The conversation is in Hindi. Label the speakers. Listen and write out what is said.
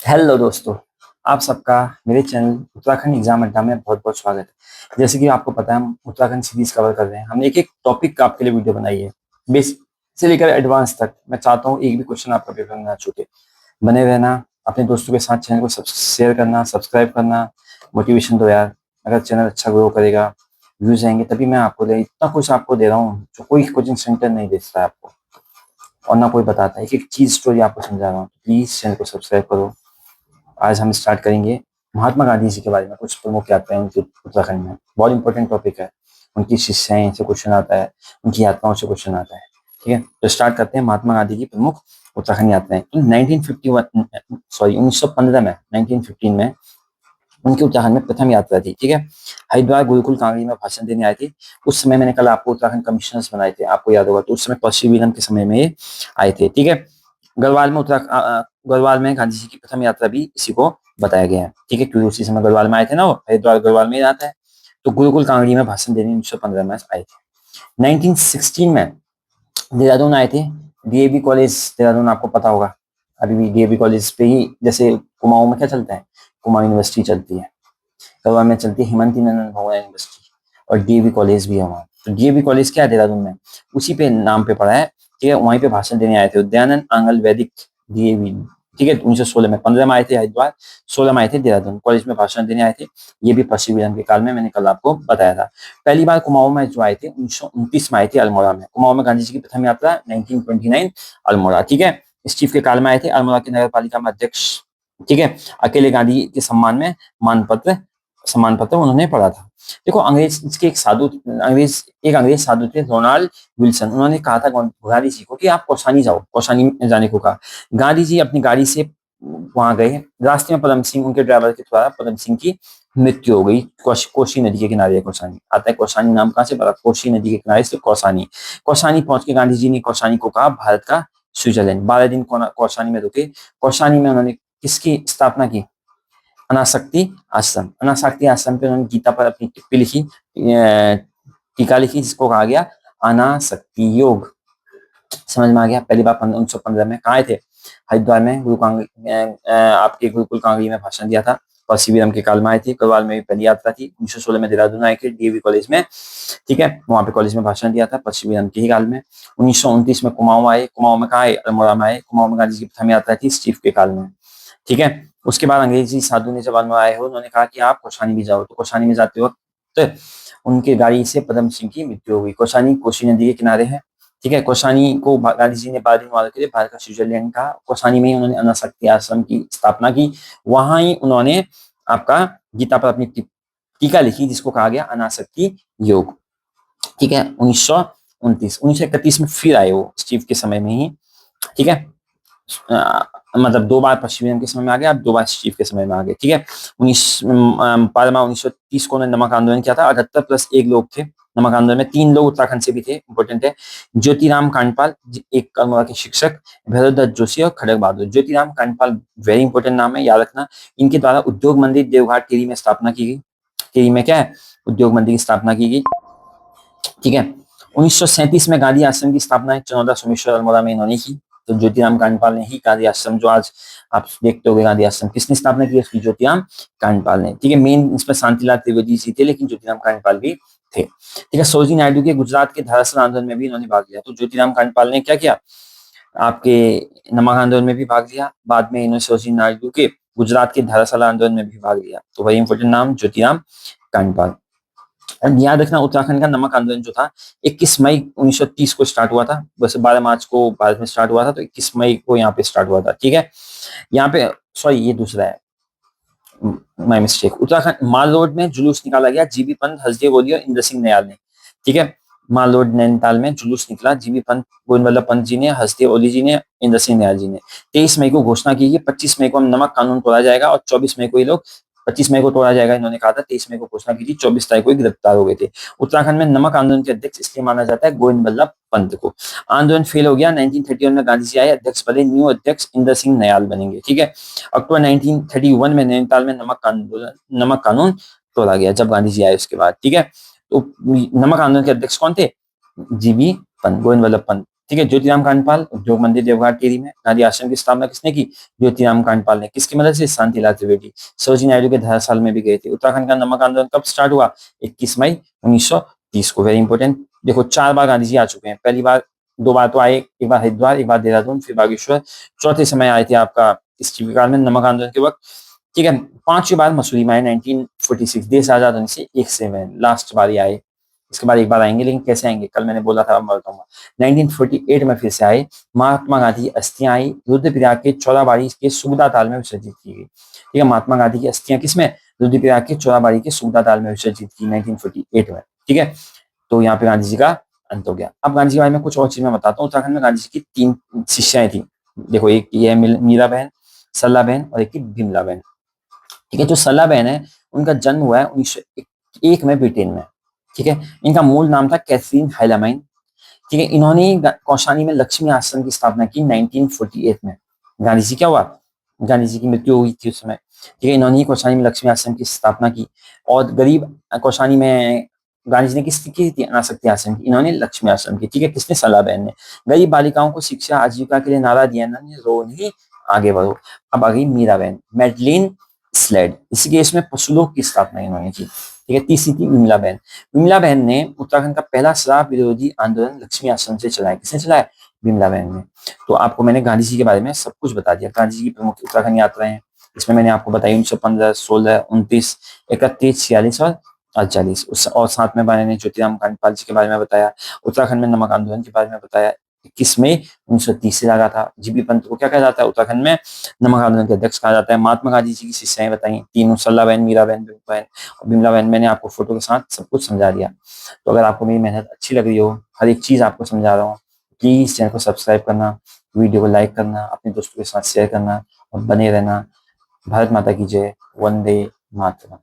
Speaker 1: हेलो दोस्तों। आप सबका मेरे चैनल उत्तराखंड एग्जाम अड्डा में बहुत बहुत स्वागत है। जैसे कि आपको पता है, हम उत्तराखंड सीरीज कवर कर रहे हैं। हमने एक एक टॉपिक का आपके लिए वीडियो बनाई है, बेस से लेकर एडवांस तक। मैं चाहता हूँ एक भी क्वेश्चन आपका पेपर में ना छूटे। बने रहना, अपने दोस्तों के साथ चैनल को शेयर करना, सब्सक्राइब करना। मोटिवेशन दो यार। अगर चैनल अच्छा ग्रो करेगा, व्यूज आएंगे, तभी मैं आपको इतना कुछ आपको दे रहा हूँ जो कोई कोचिंग सेंटर नहीं देता है आपको, और ना कोई बताता है। एक एक चीज स्टोरी आपको समझा रहा हूँ। प्लीज चैनल को सब्सक्राइब करो। आज हम स्टार्ट करेंगे महात्मा गांधी जी के बारे में। कुछ प्रमुख यात्राएं उनके उत्तराखंड में, बहुत इंपॉर्टेंट टॉपिक है। उनकी शिष्याएं से क्वेश्चन आता है, उनकी यात्राओं से क्वेश्चन आता है। ठीक है, तो स्टार्ट करते हैं महात्मा गांधी की प्रमुख उत्तराखंड यात्राएं। तो 1951 सॉरी 1915 में 1915 में उनकी उत्तराखंड में प्रथम यात्रा थी। ठीक है, हरिद्वार गुरुकुल कांगड़ी में भाषण देने आए थे। उस समय मैंने कल आपको उत्तराखंड कमिश्नर्स बनाए थे, आपको याद होगा। तो उस समय परशुराम के समय में ये आए थे। ठीक है, गढ़वाल में गांधी जी की प्रथम यात्रा भी इसी को बताया गया है। ठीक है, क्योंकि उसी समय गढ़वाल में आए थे ना, वो हरिद्वार गढ़वाल में ही आता है। तो गुरुकुल कांगड़ी में भाषण देने 1915 में आए थे। 1916 में देहरादून आए थे। डीएवी कॉलेज देहरादून आपको पता होगा। अभी भी डीएवी कॉलेज पे ही, जैसे कुमाऊं में क्या चलता है, कुमाऊं यूनिवर्सिटी चलती है, गढ़वाल में चलती है हिमंती नंदन भगवान यूनिवर्सिटी, और डीएवी कॉलेज भी है वहाँ। तो डीएवी कॉलेज क्या है देहरादून में, उसी पे नाम पे पड़ा है। ठीक है, वहीं पे भाषण देने आए थे उद्यानंद आंगल वैदिक डीएवी। ठीक है, 1916 में, 15 में आए थे हरिद्वार, 16 में आए थे देहरादून कॉलेज में भाषण देने आए थे। ये भी पश्चिमी विधान के काल में, मैंने कल आपको बताया था। पहली बार कुमाऊं में जो आए थे 1929 में आए थे, अल्मोड़ा में। कुमाऊं में गांधी जी की प्रथम यात्रा 1929 अल्मोड़ा। ठीक है, इस चीफ के काल में आए थे, अल्मोड़ा की नगर पालिका में अध्यक्ष। ठीक है, अकेले गांधी के सम्मान में मानपत्र सम्मान पत्र उन्होंने पढ़ा था। देखो, अंग्रेज के एक अंग्रेज साधु थे, रोनाल्ड विल्सन। उन्होंने कहा था गांधी जी को कि आप कौसानी जाओ, कौसानी जाने को कहा। गांधी जी अपनी गाड़ी से वहां गए। रास्ते में पदम सिंह, उनके ड्राइवर के द्वारा पदम सिंह की मृत्यु हो गई। कोशी नदी के किनारे कौसानी आता है। कौसानी नाम कहाँ से पड़ा, कोशी नदी के किनारे से कौसानी। कौसानी पहुंच के गांधी जी ने कौसानी को कहा भारत का स्विट्जरलैंड। 12 दिन कौसानी में रुके। कौसानी में उन्होंने किसकी स्थापना की, अनासक्ति आश्रम। अनासक्ति आश्रम पे उन्होंने गीता पर अपनी टिप्पणी लिखी, टीका लिखी, जिसको कहा गया अनासक्ति योग। समझ में आ गया। पहली बार 1915 में कहा थे, हरिद्वार में आपके गुरुकुल कांगड़ी में भाषण दिया था। परशुराम के काल में आए थे। गढ़वाल में भी पहली यात्रा थी। 1916 में देहरादून आए थे डीएवी कॉलेज में। ठीक है, वहां पे कॉलेज में भाषण दिया था परशुराम के ही काल में। 1929 में कुमाऊं आए। कुमाऊं में कहा, अल्मोड़ा में आए। कुमाऊं में गांधी जी की प्रथम यात्रा थी स्टीफ के काल में। ठीक है, उसके बाद अंग्रेजी साधु ने जब आए हो, उन्होंने कहा कि आप कौसानी भी जाओ। तो कौसानी में जाते वक्त उनके गाड़ी से पदम सिंह की मृत्यु हो गई। कौसानी कोसी नदी के किनारे है। ठीक है, कौसानी को गांधी जी ने 12 दिन वालों के लिए भारत का स्विट्जरलैंड कहा। कौसानी में ही उन्होंने अनासक्ति आश्रम की स्थापना की। वहां ही उन्होंने आपका गीता पर अपनी टीका लिखी, जिसको कहा गया अनासक्ति योग। ठीक है, 1931 में फिर आए वो स्टीव के समय में ही। ठीक है, मतलब 2 बार पश्चिमी के समय में आ गया, अब 2 बार स्टीव के समय में आ गए। ठीक है, 1930 को उन्होंने नमक आंदोलन किया था। 78+1 लोग थे नमक आंदोलन में। 3 लोग उत्तराखंड से भी थे, इंपॉर्टेंट है। ज्योतिराम कांडपाल, एक अल्मोड़ा के शिक्षक, भैरवदत्त जोशी और खड़ग बहादुर। ज्योतिराम कांडपाल वेरी इंपॉर्टेंट नाम है, याद रखना। इनके द्वारा उद्योग मंदिर देवघाट टिहरी में स्थापना की गई। टिहरी में क्या है, उद्योग मंदिर की स्थापना की गई। ठीक है, 1937 में गांधी आश्रम की स्थापना चनौदा सोमेश्वर अल्मोड़ा में इन्होंने की। तो ज्योतिराम कांडपाल ने ही गांधी आश्रम, जो आज आप देखते हो गांधी आश्रम, किसने स्थापना की, उसकी ज्योतिराम कांडपाल ने। ठीक है, मेन इसमें शांतिलाल त्रिवेदी जी थे, लेकिन ज्योतिराम कांडपाल भी थे। ठीक है, सरोजिनी नायडू के गुजरात के धरासल आंदोलन में भी इन्होंने भाग लिया। तो ज्योतिराम कांडपाल ने क्या किया, आपके नमक आंदोलन में भी भाग लिया। बाद में इन्होंने सरोजिनी नायडू के गुजरात के धरासल आंदोलन में भी भाग लिया। तो वही इंपॉर्टेंट नाम ज्योतिराम कांडपाल। याद रखना, उत्तराखंड का नमक आंदोलन जो था 21 मई 1930 को स्टार्ट हुआ था। वैसे 12 मार्च को भारत में स्टार्ट हुआ था, तो 21 मई को यहाँ पे स्टार्ट हुआ था। ठीक है, यहाँ पे सॉरी ये दूसरा है, my mistake. Uttarakhand mall road में जुलूस निकाला गया, जीबी पंत, हसदेव ओली और इंद्र सिंह नयाल ने। ठीक है, माल रोड नैनीताल में जुलूस निकला, जीबी पंत, गोविंद वल्लभ पंत जी ने, हसदेव ओली जी ने, इंद्र सिंह नयाल जी ने। 23 मई को घोषणा की, 25 मई को हम नमक कानून तोड़ा जाएगा, और 24 मई को ये लोग, 25 मई को तोड़ा जाएगा इन्होंने कहा था, 23 मई को घोषणा की थी, 24 तारीख को गिरफ्तार हो गए थे। उत्तराखंड में नमक आंदोलन के अध्यक्ष इसलिए माना जाता है गोविंद वल्लभ पंत को। आंदोलन फेल हो गया। 1931 में गांधी जी आए, अध्यक्ष बने, न्यू अध्यक्ष इंद्र सिंह नयाल बनेंगे। ठीक है, अक्टूबर 1931 में नैनीताल में नमक कानून तोड़ा गया, जब गांधी जी आए उसके बाद। ठीक है, तो नमक आंदोलन के अध्यक्ष कौन थे, जीबी पंत, गोविंद वल्लभ पंत ठीक है। ज्योतिराम कांडपाल, उद्योग मंदिर देवघाट टेरी में। गांधी आश्रम की स्थापना किसने की? ज्योतिराम कांडपाल ने। किसकी मदद से? शांतिलाल त्रिवेदी। सरोजिनी नायडू के धर्मशाला में भी गए थे। उत्तराखंड का नमक आंदोलन कब स्टार्ट हुआ? 21 मई 1930 को। Very important. देखो 4 बार गांधी जी आ चुके हैं। पहली बार, 2 बार तो आए, एक बार हरिद्वार, एक बार देहरादून, फिर बागेश्वर। चौथे समय आए थे आपका इस काल में नमक आंदोलन के वक्त। ठीक है। 5वीं बार मसूरी में आए 1946, देश आजाद होने से एक से में लास्ट बार ही आए। इसके बाद एक बार आएंगे, लेकिन कैसे आएंगे कल मैंने बोला था, अब मैं बताऊंगा। 1948 में फिर से आए। महात्मा गांधी की अस्थियां आई रुद्रप्रयाग के चौराबाड़ी के सुगदा ताल में विसर्जित की गई। ठीक है। महात्मा गांधी की अस्थियां किसमें? रुद्रप्रयाग के चौराबाड़ी के सुगदा ताल में विसर्जित की 1948 में। ठीक है। तो यहाँ पे गांधी जी का अंत हो गया। अब गांधी जी के बारे में कुछ और चीज मैं बताता हूँ। उत्तराखंड में गांधी जी की 3 शिष्याएं थी। देखो, एक ये है मीरा बहन, सरला बहन और एक की बिमला बहन। ठीक है। जो सरला बहन है, उनका जन्म हुआ है 1901 में ब्रिटेन में। ठीक है। इनका मूल नाम था कैथरीन हाइलामाइन। ठीक है। इन्होंने कौशानी में लक्ष्मी आश्रम की स्थापना की 1948 में। गांधी जी क्या हुआ? गांधी जी की मृत्यु हुई थी उस समय। ठीक है। इन्होंने कौशानी में लक्ष्मी आश्रम की स्थापना की। और गरीब कौशानी में गांधी जी ने किसकी की थी? अनासक्ति आश्रम की। इन्होंने लक्ष्मी आश्रम की। ठीक है। किसने? सलाह बहन ने। गरीब बालिकाओं को शिक्षा आजीविका के लिए नारा दिया, इन्होंने रो नहीं आगे बढ़ो। अब आ गई मीरा बहन, मेडलिन स्लेड। इसी केस में पशुलोक की स्थापना इन्होंने की। ठीक है। तीसरी थी विमला बहन। विमला बहन ने उत्तराखंड का पहला शराब विरोधी आंदोलन लक्ष्मी आश्रम से चलाया। किसने चलाया? विमला बहन ने। तो आपको मैंने गांधी जी के बारे में सब कुछ बता दिया। गांधी जी की प्रमुख उत्तराखंड यात्राएं, इसमें मैंने आपको बताई 1915, 16, 29, 31, 46 और 48। और साथ में मैंने ज्योतिराम कांडपाल जी के बारे में बताया। उत्तराखंड में नमक आंदोलन के बारे में बताया। 21 मई 1930 से लगा था। जीबी पंत को क्या कहा जाता है उत्तराखंड में? नमक आंदोलन के अध्यक्ष कहा जाता है। महात्मा गांधी जी की शिष्याएं बताई तीनों, सरला बहन, मीरा बहन, बिमला बहन। मैंने आपको फोटो के साथ सब कुछ समझा दिया। तो अगर आपको मेरी मेहनत अच्छी लग रही हो, हर एक चीज आपको समझा रहा हूँ, प्लीज चैनल को सब्सक्राइब करना, वीडियो को लाइक करना, अपने दोस्तों के साथ शेयर करना और बने रहना। भारत माता की जय। वंदे मातरम।